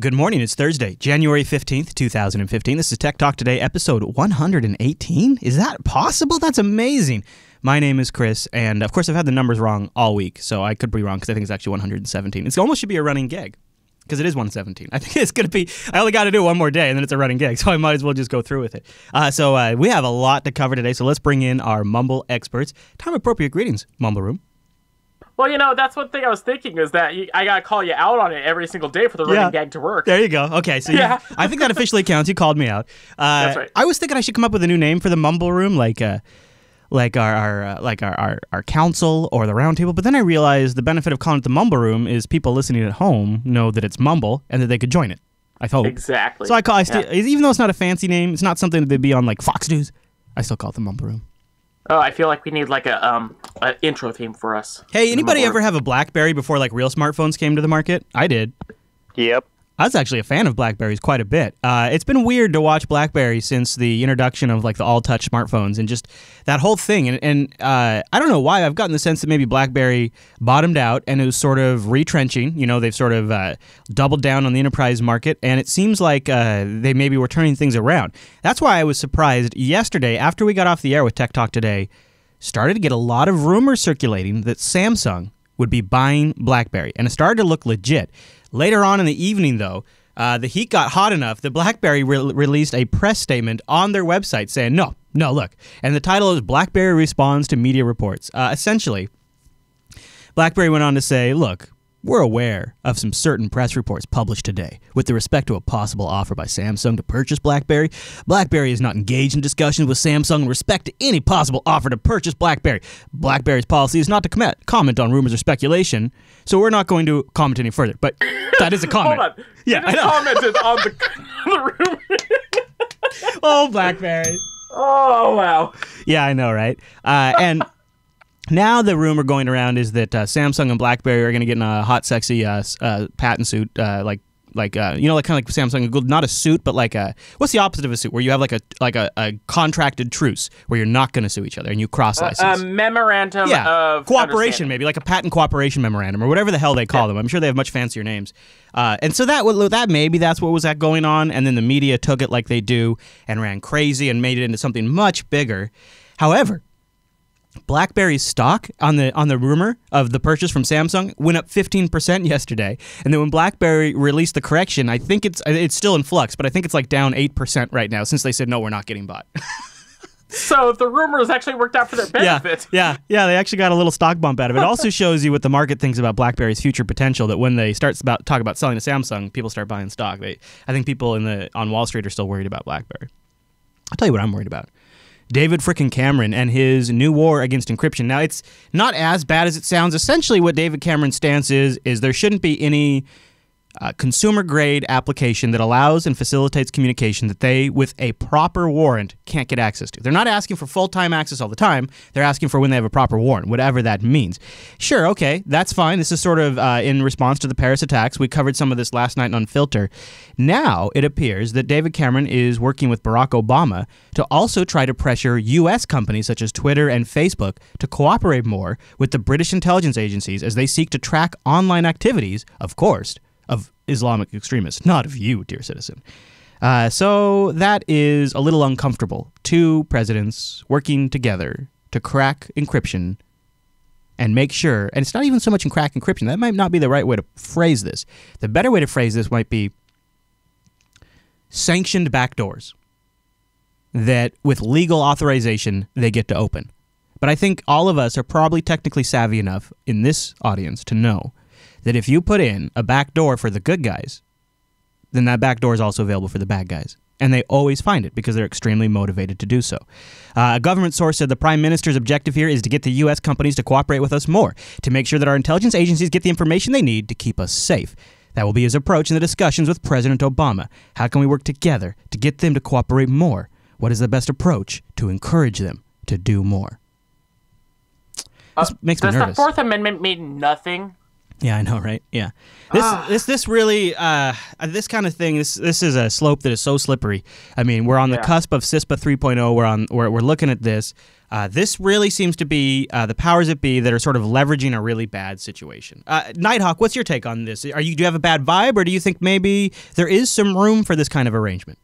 Good morning. It's Thursday, January 15th, 2015. This is Tech Talk Today, episode 118. Is that possible? That's amazing. My name is Chris, and of course I've had the numbers wrong all week, so I could be wrong because I think it's actually 117. It almost should be a running gag because it is 117. I think it's going to be, I only got to do it one more day, and then it's a running gag, so I might as well just go through with it. So we have a lot to cover today, so let's bring in our Mumble experts. Time-appropriate greetings, Mumble Room. Well, you know, that's one thing I was thinking is that I got to call you out on it every single day for the running gag to work. There you go. Okay, so yeah. I think that officially counts. You called me out. That's right. I was thinking I should come up with a new name for the Mumble Room, like our council or the round table, but then I realized the benefit of calling it the Mumble Room is people listening at home know that it's Mumble and that they could join it. I hope. Exactly. So even though it's not a fancy name, it's not something that they'd be on like Fox News, I still call it the Mumble Room. Oh, I feel like we need like a intro theme for us. Hey, anybody ever have a Blackberry before like real smartphones came to the market? I did. Yep. I was actually a fan of Blackberries quite a bit. It's been weird to watch Blackberry since the introduction of like the all-touch smartphones and just that whole thing. And I don't know why. I've gotten the sense that maybe Blackberry bottomed out and it was sort of retrenching. You know, they've sort of doubled down on the enterprise market, and it seems like they maybe were turning things around. That's why I was surprised yesterday after we got off the air with Tech Talk Today, started to get a lot of rumors circulating that Samsung would be buying Blackberry, and it started to look legit. Later on in the evening, though, the heat got hot enough that BlackBerry released a press statement on their website saying, no, look. And the title is BlackBerry Responds to Media Reports. Essentially, BlackBerry went on to say, look, we're aware of some certain press reports published today with respect to a possible offer by Samsung to purchase BlackBerry. BlackBerry is not engaged in discussions with Samsung in respect to any possible offer to purchase BlackBerry. BlackBerry's policy is not to comment on rumors or speculation, so we're not going to comment any further. But that is a comment. Hold on. Yeah, I commented on the rumor. Oh, BlackBerry. Oh, wow. Yeah, I know, right? And now the rumor going around is that Samsung and BlackBerry are going to get in a hot, sexy patent suit, like kind of like Samsung, not a suit, but like what's the opposite of a suit? Where you have like a contracted truce where you're not going to sue each other and you cross license. A memorandum of cooperation, maybe like a patent cooperation memorandum or whatever the hell they call them. I'm sure they have much fancier names. And so that maybe that's what was going on, and then the media took it like they do and ran crazy and made it into something much bigger. However, BlackBerry's stock on the rumor of the purchase from Samsung went up 15% yesterday, and then when BlackBerry released the correction, I think it's still in flux, but I think it's like down 8% right now since they said no, we're not getting bought. So the rumors actually worked out for their benefit. Yeah, they actually got a little stock bump out of it. It also shows you what the market thinks about BlackBerry's future potential. That when they talk about selling to Samsung, people start buying stock. I think people on Wall Street are still worried about BlackBerry. I'll tell you what I'm worried about. David frickin' Cameron and his new war against encryption. Now, it's not as bad as it sounds. Essentially, what David Cameron's stance is there shouldn't be any consumer-grade application that allows and facilitates communication that they, with a proper warrant, can't get access to. They're not asking for full-time access all the time. They're asking for when they have a proper warrant, whatever that means. Sure, okay, that's fine. This is sort of in response to the Paris attacks. We covered some of this last night on Filter. Now, it appears that David Cameron is working with Barack Obama to also try to pressure U.S. companies such as Twitter and Facebook to cooperate more with the British intelligence agencies as they seek to track online activities, of course, of Islamic extremists, not of you, dear citizen. So that is a little uncomfortable. Two presidents working together to crack encryption and make sure, and it's not even so much in crack encryption. That might not be the right way to phrase this. The better way to phrase this might be sanctioned backdoors that with legal authorization they get to open. But I think all of us are probably technically savvy enough in this audience to know that if you put in a back door for the good guys, then that back door is also available for the bad guys. And they always find it because they're extremely motivated to do so. A government source said the Prime Minister's objective here is to get the U.S. companies to cooperate with us more, to make sure that our intelligence agencies get the information they need to keep us safe. That will be his approach in the discussions with President Obama. How can we work together to get them to cooperate more? What is the best approach to encourage them to do more? This makes me nervous. Does the Fourth Amendment mean nothing Yeah, I know, right? Yeah, this really this kind of thing. This is a slope that is so slippery. I mean, we're on the cusp of CISPA 3.0. We're looking at this. This really seems to be the powers that be that are sort of leveraging a really bad situation. Nighthawk, what's your take on this? Do you have a bad vibe, or do you think maybe there is some room for this kind of arrangement?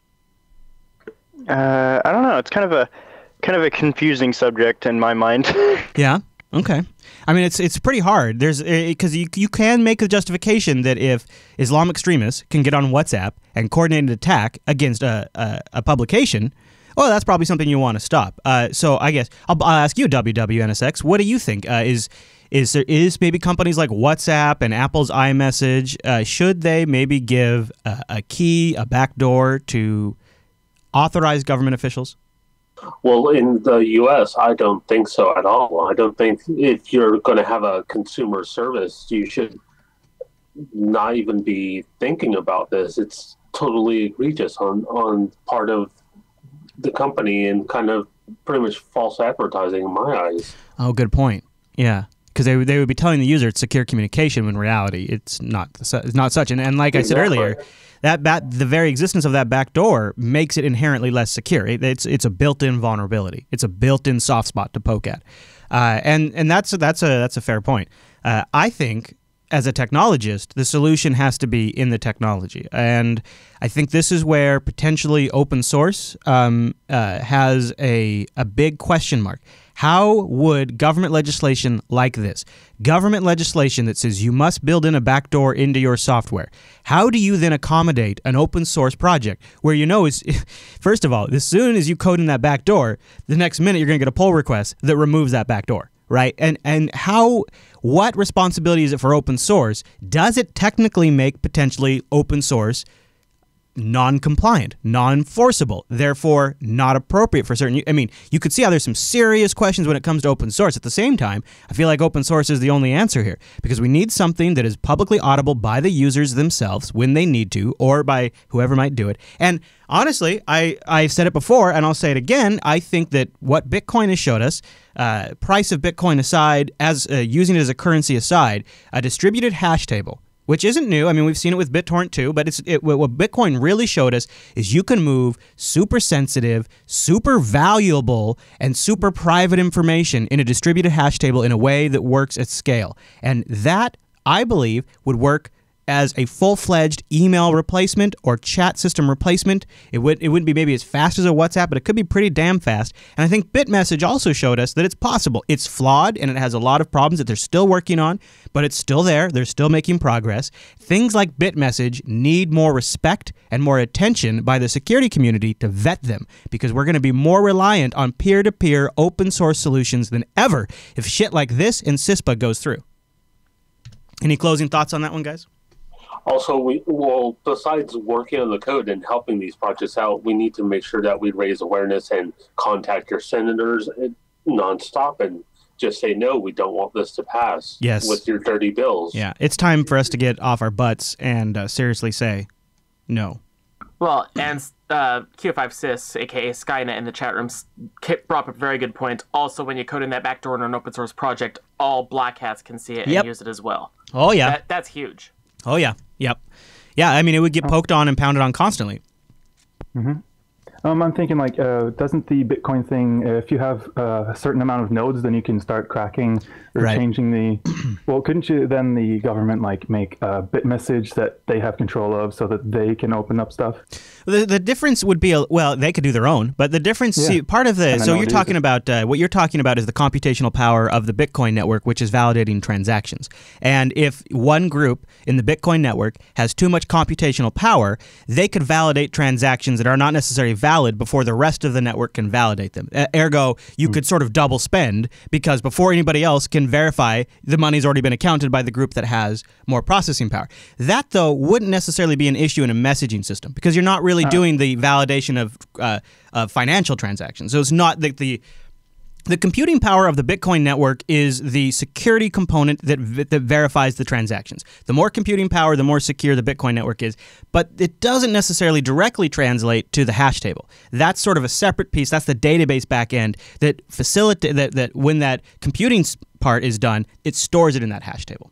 I don't know. It's kind of a confusing subject in my mind. Yeah. Okay. I mean, it's pretty hard. There's because you can make a justification that if Islamic extremists can get on WhatsApp and coordinate an attack against a publication, well, that's probably something you want to stop. So I guess I'll ask you, WWNSX, what do you think? Is maybe companies like WhatsApp and Apple's iMessage, should they maybe give a key, a backdoor to authorized government officials? Well, in the U.S., I don't think so at all. I don't think if you're going to have a consumer service, you should not even be thinking about this. It's totally egregious on part of the company and kind of pretty much false advertising in my eyes. Oh, good point. Yeah. Because they would be telling the user it's secure communication when in reality it's not such. And like I said earlier, the very existence of that back door makes it inherently less secure. It's a built-in vulnerability. It's a built-in soft spot to poke at, and that's a fair point. I think as a technologist, the solution has to be in the technology, and I think this is where potentially open source has a big question mark. How would government legislation like this, government legislation that says you must build in a backdoor into your software, how do you then accommodate an open source project where first of all, as soon as you code in that backdoor, the next minute you're going to get a pull request that removes that backdoor, right? And what responsibility is it for open source? Does it technically make potentially open source non-compliant, non-enforceable, therefore not appropriate for certain... I mean, you could see how there's some serious questions when it comes to open source. At the same time, I feel like open source is the only answer here because we need something that is publicly audible by the users themselves when they need to or by whoever might do it. And honestly, I've said it before and I'll say it again, I think that what Bitcoin has showed us, price of Bitcoin aside, as using it as a currency aside, a distributed hash table, which isn't new. I mean, we've seen it with BitTorrent too, but what Bitcoin really showed us is you can move super sensitive, super valuable, and super private information in a distributed hash table in a way that works at scale. And that, I believe, would work as a full-fledged email replacement or chat system replacement. It wouldn't be maybe as fast as a WhatsApp, but it could be pretty damn fast. And I think BitMessage also showed us that it's possible. It's flawed, and it has a lot of problems that they're still working on, but it's still there. They're still making progress. Things like BitMessage need more respect and more attention by the security community to vet them, because we're going to be more reliant on peer-to-peer open source solutions than ever if shit like this in CISPA goes through. Any closing thoughts on that one, guys? Also, besides working on the code and helping these projects out, we need to make sure that we raise awareness and contact your senators nonstop and just say, no, we don't want this to pass. Yes. With your dirty bills. Yeah, it's time for us to get off our butts and seriously say no. Well, and Q5Sys, aka Skynet, in the chat room brought up a very good point. Also, when you code in that backdoor in an open source project, all black hats can see it and use it as well. Oh, yeah. That's huge. Oh, yeah. Yep. Yeah, I mean, it would get poked on and pounded on constantly. Mm-hmm. I'm thinking, like, doesn't the Bitcoin thing, if you have a certain amount of nodes, then you can start cracking or changing the... Well, couldn't you then the government, like, make a BitMessage that they have control of so that they can open up stuff? The difference would be, they could do their own, but the difference, see, part of the... So you're talking about, what you're talking about is the computational power of the Bitcoin network, which is validating transactions. And if one group in the Bitcoin network has too much computational power, they could validate transactions that are not necessarily valid before the rest of the network can validate them. Ergo, you could sort of double spend because before anybody else can verify, the money's already been accounted by the group that has more processing power. That, though, wouldn't necessarily be an issue in a messaging system because you're not really doing the validation of financial transactions. So it's not the computing power of the Bitcoin network is the security component that verifies the transactions. The more computing power, the more secure the Bitcoin network is. But it doesn't necessarily directly translate to the hash table. That's sort of a separate piece. That's the database backend that facilitates that when that computing part is done, it stores it in that hash table.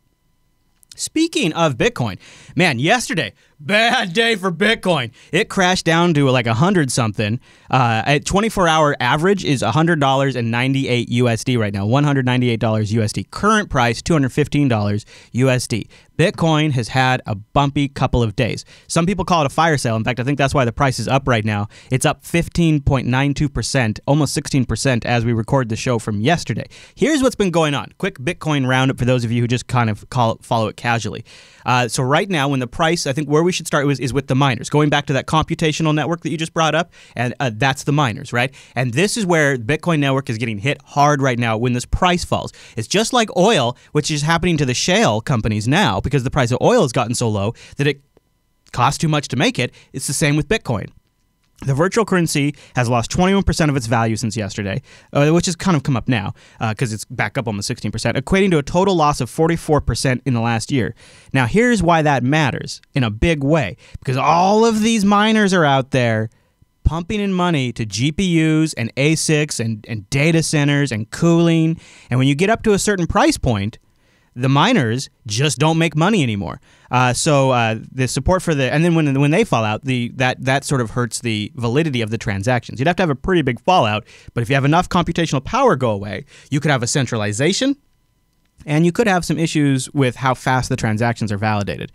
Speaking of Bitcoin, man, yesterday, bad day for Bitcoin. It crashed down to like 100 something. At 24-hour average is $100.98 USD right now, $198 USD. Current price, $215 USD. Bitcoin has had a bumpy couple of days. Some people call it a fire sale. In fact, I think that's why the price is up right now. It's up 15.92%, almost 16% as we record the show from yesterday. Here's what's been going on. Quick Bitcoin roundup for those of you who just kind of follow it casually. So right now, when the price, I think where we should start is with the miners. Going back to that computational network that you just brought up, and that's the miners, right? And this is where the Bitcoin network is getting hit hard right now when this price falls. It's just like oil, which is happening to the shale companies now because the price of oil has gotten so low that it costs too much to make it. It's the same with Bitcoin. The virtual currency has lost 21% of its value since yesterday, which has kind of come up now because it's back up almost 16%, equating to a total loss of 44% in the last year. Now, here's why that matters in a big way, because all of these miners are out there pumping in money to GPUs and ASICs and data centers and cooling. And when you get up to a certain price point, the miners just don't make money anymore. So the support for and then when they fall out, that sort of hurts the validity of the transactions. You'd have to have a pretty big fallout, but if you have enough computational power go away, you could have a centralization, and you could have some issues with how fast the transactions are validated.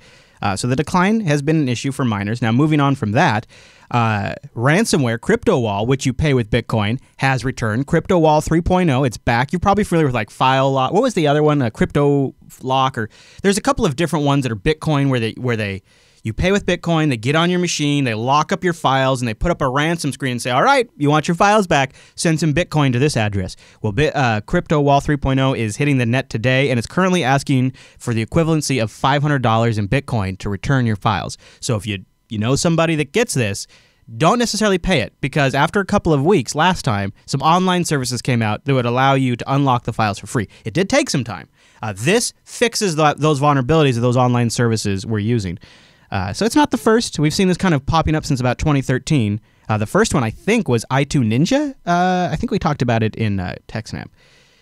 So the decline has been an issue for miners. Now, moving on from that, ransomware, CryptoWall, which you pay with Bitcoin, has returned. CryptoWall 3.0, it's back. You're probably familiar with like File Lock. What was the other one? Crypto Lock, or there's a couple of different ones that are Bitcoin where you pay with Bitcoin, they get on your machine, they lock up your files, and they put up a ransom screen and say, all right, you want your files back, send some Bitcoin to this address. Well, CryptoWall 3.0 is hitting the net today, and it's currently asking for the equivalency of $500 in Bitcoin to return your files. So if you know somebody that gets this, don't necessarily pay it, because after a couple of weeks, last time, some online services came out that would allow you to unlock the files for free. It did take some time. This fixes those vulnerabilities that those online services were using. So it's not the first. We've seen this kind of popping up since about 2013. The first one, I think, was i2 Ninja. I think we talked about it in TechSnap.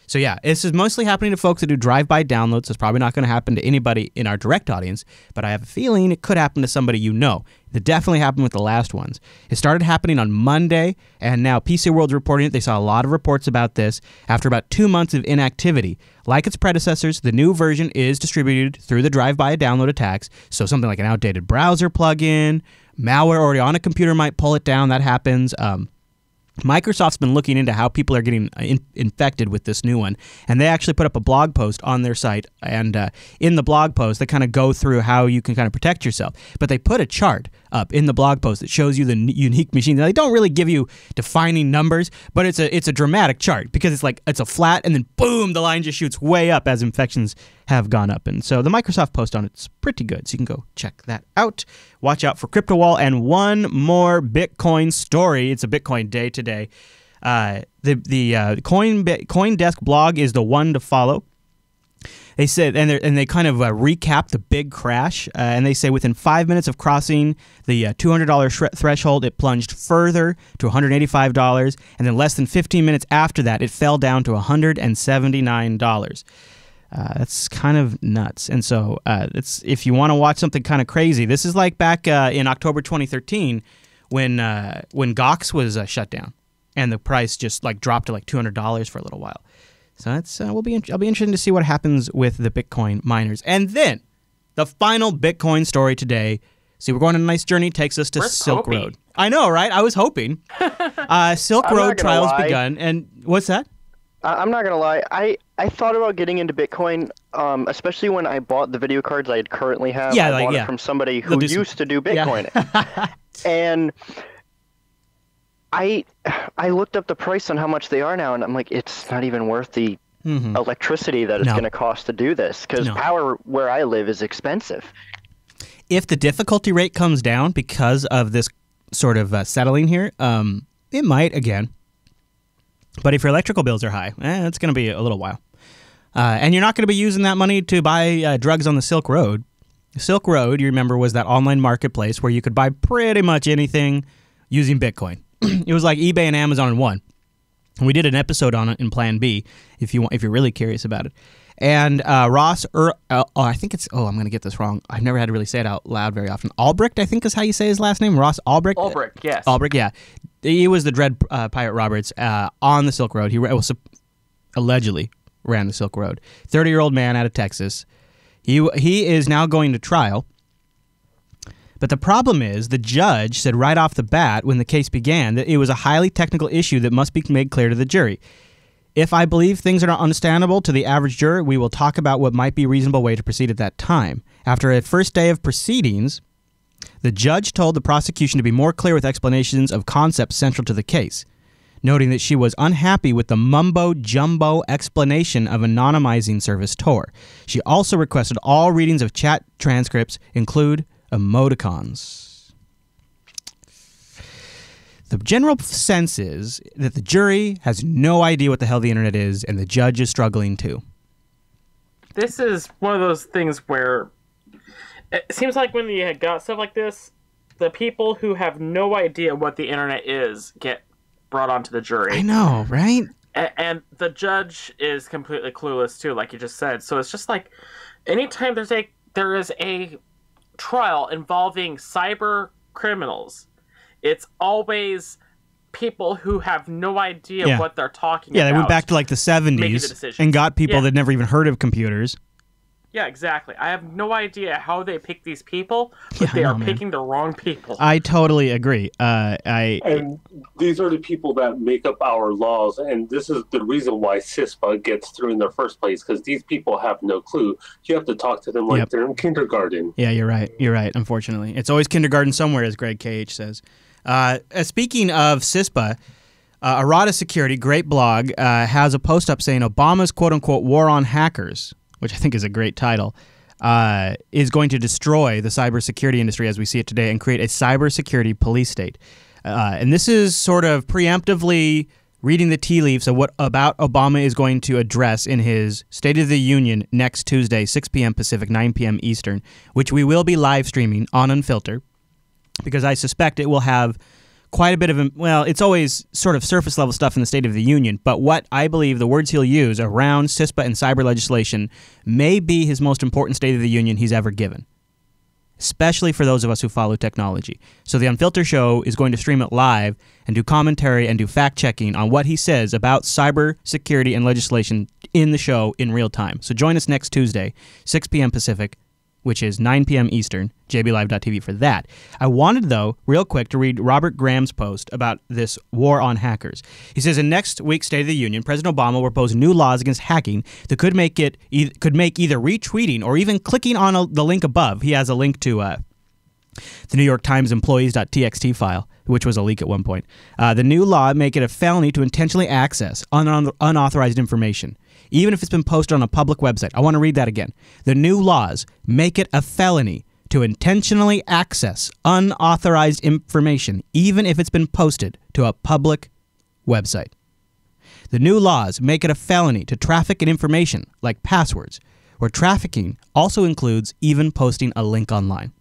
So yeah, this is mostly happening to folks that do drive-by downloads. It's probably not going to happen to anybody in our direct audience, but I have a feeling it could happen to somebody you know. It definitely happened with the last ones. It started happening on Monday, and now PC World's reporting it. They saw a lot of reports about this after about 2 months of inactivity. Like its predecessors, the new version is distributed through the drive-by download attacks, so something like an outdated browser plugin, malware already on a computer might pull it down. That happens. Microsoft's been looking into how people are getting infected with this new one, and they actually put up a blog post on their site, and in the blog post, they kind of go through how you can kind of protect yourself. But they put a chart up in the blog post that shows you the unique machines. Now, they don't really give you defining numbers, but it's a dramatic chart, because it's a flat, and then boom, the line just shoots way up as infections have gone up. And so the Microsoft post on it's pretty good, so you can go check that out. Watch out for CryptoWall. And one more Bitcoin story. It's a Bitcoin day today. The CoinDesk blog is the one to follow. They said, and they kind of recap the big crash, and they say within 5 minutes of crossing the $200 threshold, it plunged further to $185, and then less than 15 minutes after that, it fell down to $179. That's kind of nuts. And so if you want to watch something kind of crazy, this is like back in October 2013 when Gox was shut down, and the price just like dropped to like $200 for a little while. So that's I'll be interested to see what happens with the Bitcoin miners. And then the final Bitcoin story today. See, we're going on a nice journey. Takes us to Silk Road. I know, right? I was hoping. Silk Road trials begun. And what's that? I'm not going to lie. I thought about getting into Bitcoin, especially when I bought the video cards I currently have. Yeah, I bought it from somebody who used to do Bitcoin. Yeah. And I looked up the price on how much they are now, and I'm like, it's not even worth the electricity that it's going to cost to do this, because power where I live is expensive. If the difficulty rate comes down because of this sort of settling here, it might again. But if your electrical bills are high, it's going to be a little while. And you're not going to be using that money to buy drugs on the Silk Road. Silk Road, you remember, was that online marketplace where you could buy pretty much anything using Bitcoin. It was like eBay and Amazon in one. And we did an episode on it in Plan B if you're really curious about it. And Ross, I think it's, I'm going to get this wrong. I've never had to really say it out loud very often. Albrecht, I think is how you say his last name. Ross Albrecht? Albrecht, yes. Albrecht, yeah. He was the Dread Pirate Roberts on the Silk Road. He allegedly ran the Silk Road. 30-year-old man out of Texas. He is now going to trial. But the problem is the judge said right off the bat when the case began that it was a highly technical issue that must be made clear to the jury. If I believe things are not understandable to the average juror, we will talk about what might be a reasonable way to proceed at that time. After a first day of proceedings, the judge told the prosecution to be more clear with explanations of concepts central to the case, noting that she was unhappy with the mumbo-jumbo explanation of anonymizing service Tor. She also requested all readings of chat transcripts include emoticons. The general sense is that the jury has no idea what the hell the internet is, and the judge is struggling too. This is one of those things where it seems like when you got stuff like this, the people who have no idea what the internet is get brought onto the jury. I know, right? And the judge is completely clueless too, like you just said. So it's just like anytime there is a trial involving cyber criminals, it's always people who have no idea what they're talking about. Yeah, they went back to like the 70s and got people that never even heard of computers. Yeah, exactly. I have no idea how they pick these people, but they are picking the wrong people. I totally agree. And these are the people that make up our laws, and this is the reason why CISPA gets through in the first place, because these people have no clue. You have to talk to them like they're in kindergarten. Yeah, you're right. You're right, unfortunately. It's always kindergarten somewhere, as Greg KH says. Speaking of CISPA, Errata Security, great blog, has a post up saying Obama's quote-unquote war on hackers, which I think is a great title, is going to destroy the cybersecurity industry as we see it today and create a cybersecurity police state. And this is sort of preemptively reading the tea leaves of what about Obama is going to address in his State of the Union next Tuesday, 6 p.m. Pacific, 9 p.m. Eastern, which we will be live streaming on Unfilter, because I suspect it will have quite a bit of, it's always sort of surface level stuff in the State of the Union, but what I believe the words he'll use around CISPA and cyber legislation may be his most important State of the Union he's ever given, especially for those of us who follow technology. So the Unfiltered Show is going to stream it live and do commentary and do fact-checking on what he says about cyber security and legislation in the show in real time. So join us next Tuesday, 6 p.m. Pacific, which is 9 p.m. Eastern, jblive.tv for that. I wanted, though, real quick, to read Robert Graham's post about this war on hackers. He says, in next week's State of the Union, President Obama will propose new laws against hacking that could make either retweeting or even clicking on the link above. He has a link to the New York Times employees.txt file, which was a leak at one point. The new law make it a felony to intentionally access unauthorized information, even if it's been posted on a public website. I want to read that again. The new laws make it a felony to intentionally access unauthorized information, even if it's been posted to a public website. The new laws make it a felony to traffic in information, like passwords, where trafficking also includes even posting a link online.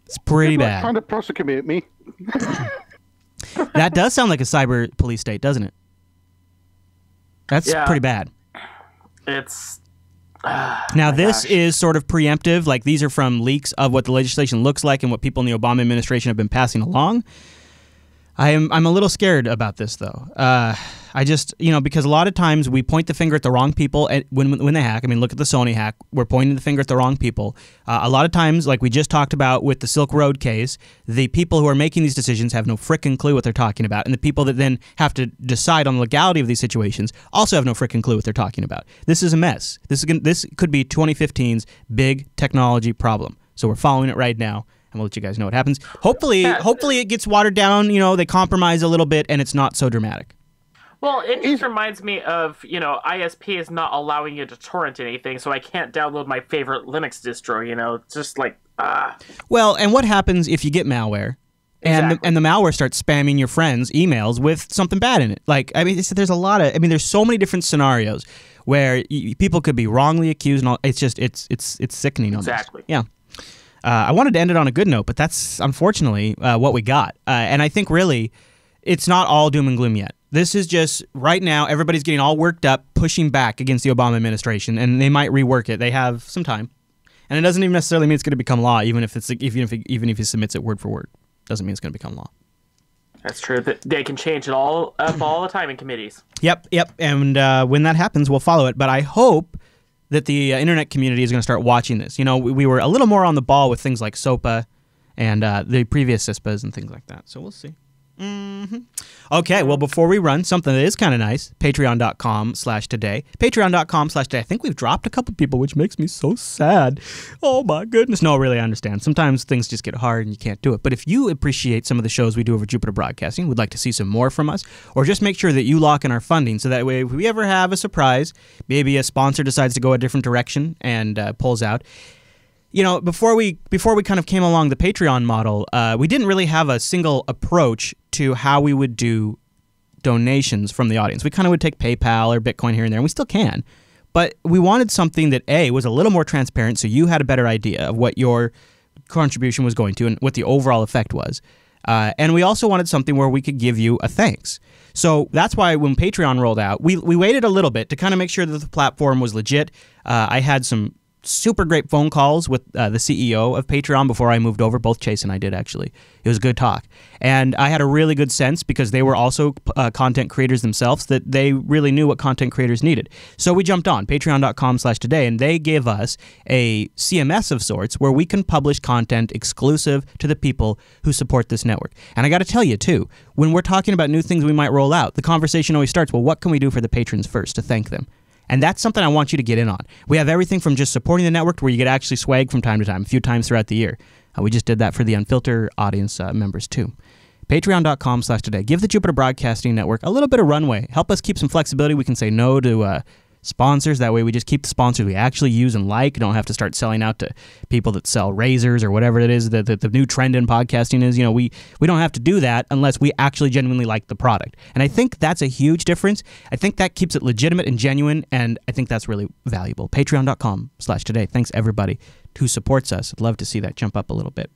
It's pretty bad. Trying to prosecute me. That does sound like a cyber police state, doesn't it? That's pretty bad. It's... now, this is sort of preemptive. Like, these are from leaks of what the legislation looks like and what people in the Obama administration have been passing along. I'm a little scared about this, though. I just, because a lot of times we point the finger at the wrong people when they hack. I mean, look at the Sony hack. We're pointing the finger at the wrong people. A lot of times, like we just talked about with the Silk Road case, the people who are making these decisions have no frickin' clue what they're talking about. And the people that then have to decide on the legality of these situations also have no frickin' clue what they're talking about. This is a mess. This could be 2015's big technology problem. So we're following it right now. And we'll let you guys know what happens. Hopefully it gets watered down, they compromise a little bit and it's not so dramatic. Well, it just reminds me of, ISP is not allowing you to torrent anything, so I can't download my favorite Linux distro, It's just like, Well, and what happens if you get malware and the malware starts spamming your friends' emails with something bad in it? Like, I mean, there's a lot of, there's so many different scenarios where people could be wrongly accused and all. It's just, it's sickening. Exactly. Almost. Yeah. I wanted to end it on a good note, but that's unfortunately what we got. And I think really it's not all doom and gloom yet. This is just right now everybody's getting all worked up. pushing back against the Obama administration, and they might rework it. They have some time. And it doesn't even necessarily mean it's going to become law, even if he submits it word for word. Doesn't mean it's going to become law. That's true. They can change it all the time in committees. Yep. And when that happens, we'll follow it. But I hope that the internet community is going to start watching this. You know, we were a little more on the ball with things like SOPA and the previous CISPAs and things like that. So we'll see. Okay, well, before we run, something that is kind of nice, patreon.com/today. Patreon.com/today. I think we've dropped a couple people, which makes me so sad. Oh, my goodness. No, really, I understand. Sometimes things just get hard and you can't do it. But if you appreciate some of the shows we do over Jupiter Broadcasting, would like to see some more from us, or just make sure that you lock in our funding so that way if we ever have a surprise, maybe a sponsor decides to go a different direction and pulls out. You know, before we kind of came along the Patreon model, we didn't really have a single approach to how we would do donations from the audience. We kind of would take PayPal or Bitcoin here and there, and we still can. But we wanted something that, A, was a little more transparent so you had a better idea of what your contribution was going to and what the overall effect was. And we also wanted something where we could give you a thanks. So that's why when Patreon rolled out, we waited a little bit to kind of make sure that the platform was legit. I had some super great phone calls with the CEO of Patreon before I moved over. Both Chase and I did, actually. It was a good talk. And I had a really good sense, because they were also content creators themselves, that they really knew what content creators needed. So we jumped on patreon.com/today, and they gave us a CMS of sorts where we can publish content exclusive to the people who support this network. And I got to tell you, too, when we're talking about new things we might roll out, the conversation always starts, well, what can we do for the patrons first to thank them? And that's something I want you to get in on. We have everything from just supporting the network, where you get actually swag from time to time, a few times throughout the year. We just did that for the Unfiltered audience members, too. Patreon.com/today. Give the Jupiter Broadcasting Network a little bit of runway. Help us keep some flexibility. We can say no to sponsors. That way we just keep the sponsors we actually use and like. Don't have to start selling out to people that sell razors or whatever it is that the new trend in podcasting is. You know, we don't have to do that unless we actually genuinely like the product. And I think that's a huge difference. I think that keeps it legitimate and genuine, and I think that's really valuable. Patreon.com/today. Thanks everybody who supports us. I'd love to see that jump up a little bit,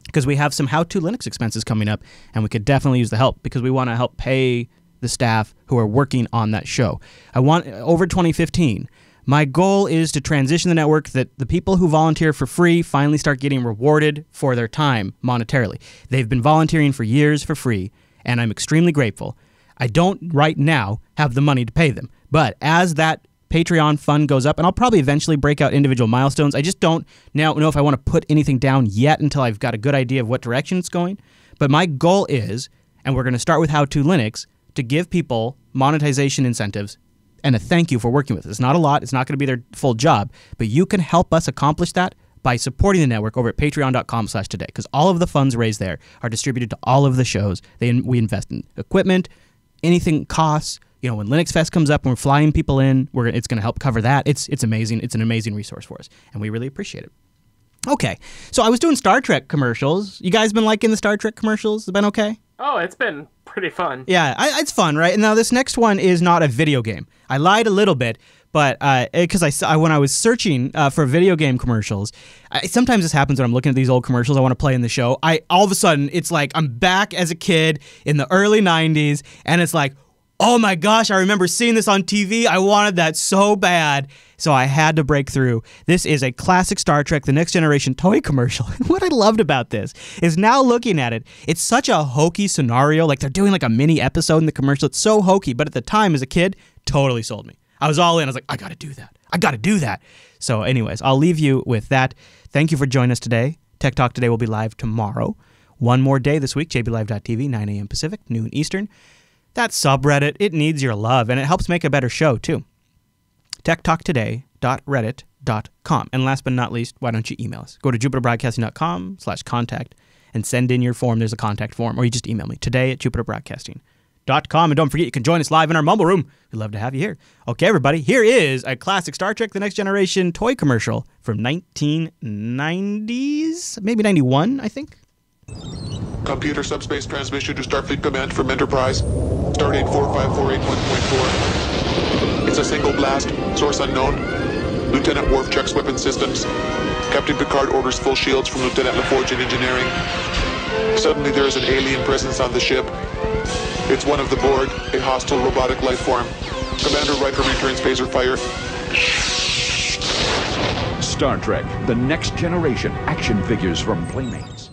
because we have some how-to Linux expenses coming up, and we could definitely use the help, because we want to help pay the staff who are working on that show. I want, over 2015, my goal is to transition the network that the people who volunteer for free finally start getting rewarded for their time monetarily. They've been volunteering for years for free, and I'm extremely grateful. I don't right now have the money to pay them, but as that Patreon fund goes up, and I'll probably eventually break out individual milestones. I just don't now know if I want to put anything down yet until I've got a good idea of what direction it's going. But my goal is, and we're going to start with How to Linux, to give people monetization incentives and a thank you for working with us. It's not a lot. It's not going to be their full job, but you can help us accomplish that by supporting the network over at patreon.com/today, because all of the funds raised there are distributed to all of the shows. We invest in equipment, anything costs. You know, when Linux Fest comes up and we're flying people in, it's going to help cover that. It's amazing. It's an amazing resource for us, and we really appreciate it. Okay, so I was doing Star Trek commercials. You guys been liking the Star Trek commercials? It's been okay? Oh, it's been pretty fun. Yeah, it's fun, right? And now this next one is not a video game. I lied a little bit, but because when I was searching for video game commercials, sometimes this happens when I'm looking at these old commercials I want to play in the show. All of a sudden, it's like I'm back as a kid in the early 90s, and it's like, oh my gosh, I remember seeing this on TV. I wanted that so bad. So I had to break through. This is a classic Star Trek The Next Generation toy commercial. And what I loved about this is now looking at it, it's such a hokey scenario. Like they're doing like a mini episode in the commercial. It's so hokey. But at the time as a kid, totally sold me. I was all in. I was like, I got to do that. I got to do that. So anyways, I'll leave you with that. Thank you for joining us today. Tech Talk Today will be live tomorrow. One more day this week, jblive.tv, 9 a.m. Pacific, noon Eastern. That subreddit, it needs your love, and it helps make a better show, too. techtalktoday.reddit.com. And last but not least, why don't you email us? Go to jupiterbroadcasting.com/contact and send in your form. There's a contact form, or you just email me today@jupiterbroadcasting.com. And don't forget, you can join us live in our mumble room. We'd love to have you here. Okay, everybody, here is a classic Star Trek The Next Generation toy commercial from 1990s, maybe 91, I think. Computer subspace transmission to Starfleet Command from Enterprise. Stardate 45481.4. It's a single blast. Source unknown. Lieutenant Worf checks weapon systems. Captain Picard orders full shields from Lieutenant LaForge in engineering. Suddenly there is an alien presence on the ship. It's one of the Borg, a hostile robotic life form. Commander Riker returns phaser fire. Star Trek, the next generation action figures from Playmates.